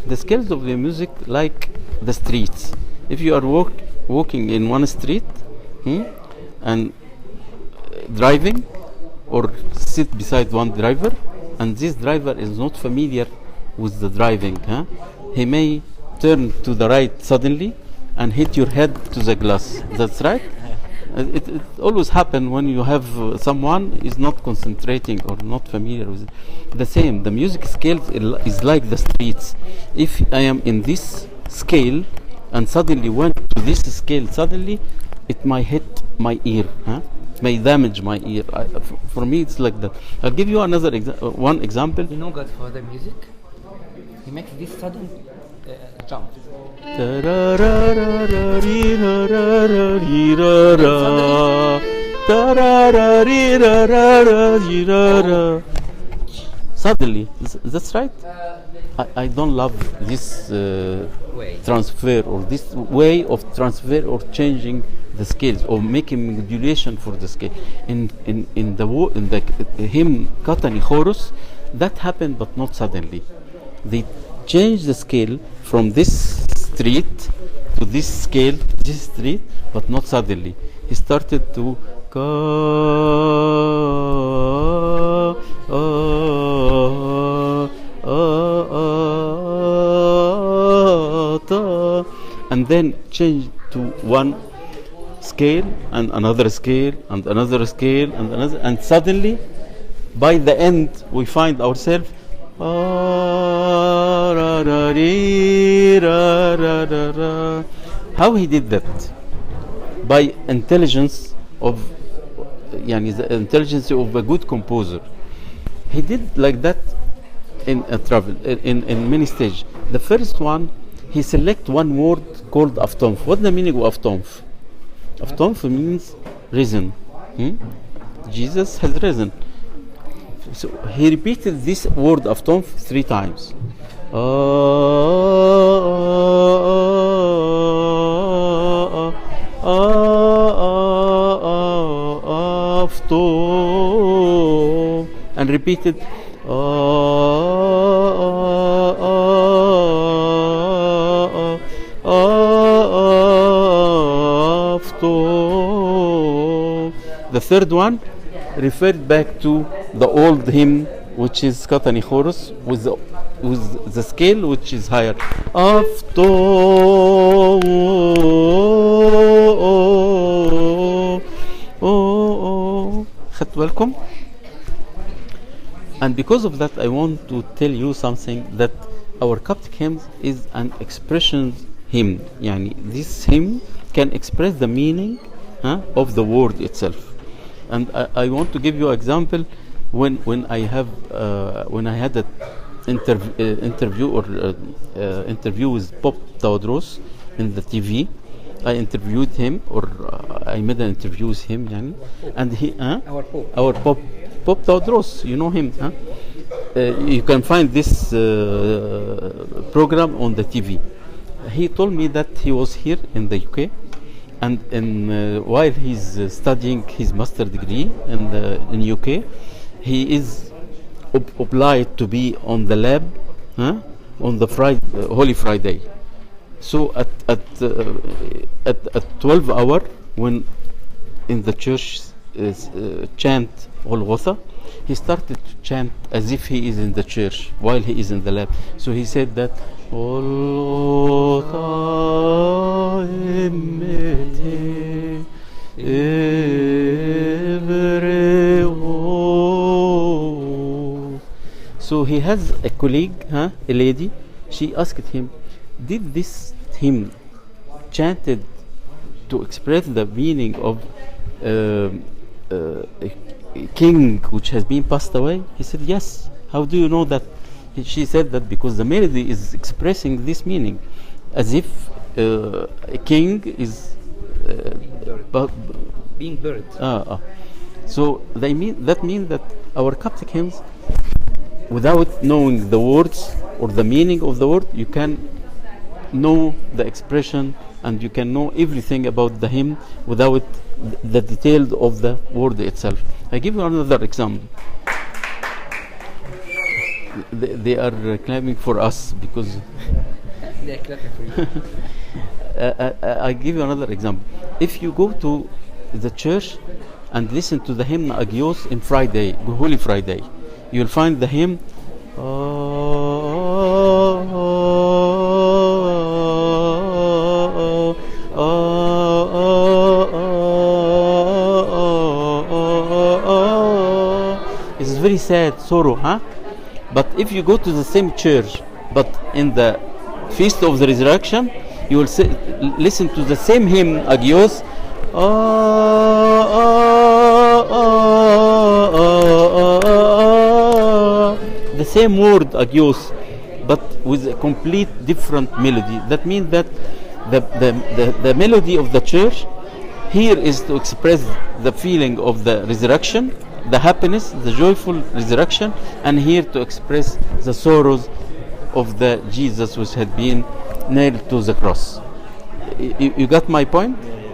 the scales of the music like the streets. If you are walking in one street and driving, or sit beside one driver, and this driver is not familiar with the driving, he may turn to the right suddenly and hit your head to the glass. That's right. It always happens when you have someone is not concentrating or not familiar with it. The same, the music scale is like the streets. If I am in this scale and suddenly went to this scale, suddenly it might hit my ear, may damage my ear. For me, it's like that. I'll give you another one example. You know Godfather music? He makes this sudden jump. Suddenly, that's right. I don't love this transfer, or this way of transfer or changing the scales or making modulation for the scale. In the hymn Kata Khoros, that happened, but not suddenly. They changed the scale from this street to this scale, this street, but not suddenly. He started to and then change to one scale and another scale and another scale and another, and suddenly by the end we find ourselves how he did that? By intelligence of the intelligence of a good composer. He did like that in a travel in many stages. The first one, he select one word called aftonf. What's the meaning of aftonf? Aftonf means risen. Jesus has risen. So he repeated this word aftonf 3 times. Aftonf, and repeated The third one referred back to the old hymn, which is Kata Khoros, with the scale which is higher. خدت بالكم? And because of that, I want to tell you something, that our Coptic hymn is an expression hymn. This hymn can express the meaning of the word itself. And I want to give you an example. When I had an interview with Pope Tawadros in the TV, I interviewed him, or I made an interview with him, and he our Pope Tawadros, you know him, you can find this program on the TV. He told me that he was here in the UK, and while he's studying his master degree in UK, he is obliged to be on the lab on the Holy Friday. So at 12 hour, when in the church chant Golgotha, he started to chant as if he is in the church while he is in the lab. So he said that Golgotha emete evreo. So he has a colleague, a lady. She asked him, did this hymn chanted to express the meaning of a king which has been passed away? He said, yes. How do you know that? She said that because the melody is expressing this meaning, as if a king is being buried. So that means that our Coptic hymns, without knowing the words or the meaning of the word, you can know the expression and you can know everything about the hymn without the details of the word itself. I give you another example. they are claiming for us because They're clapping for you. I give you another example. If you go to the church and listen to the hymn Agios in Friday, Holy Friday, you'll find the hymn. It's very sad, sorrow, huh? But if you go to the same church, but in the feast of the resurrection, you will listen to the same hymn, Agios. The same word, Agios, but with a complete different melody. That means that the melody of the church here is to express the feeling of the resurrection, the happiness, the joyful resurrection, and here to express the sorrows of the Jesus which had been nailed to the cross. You got my point?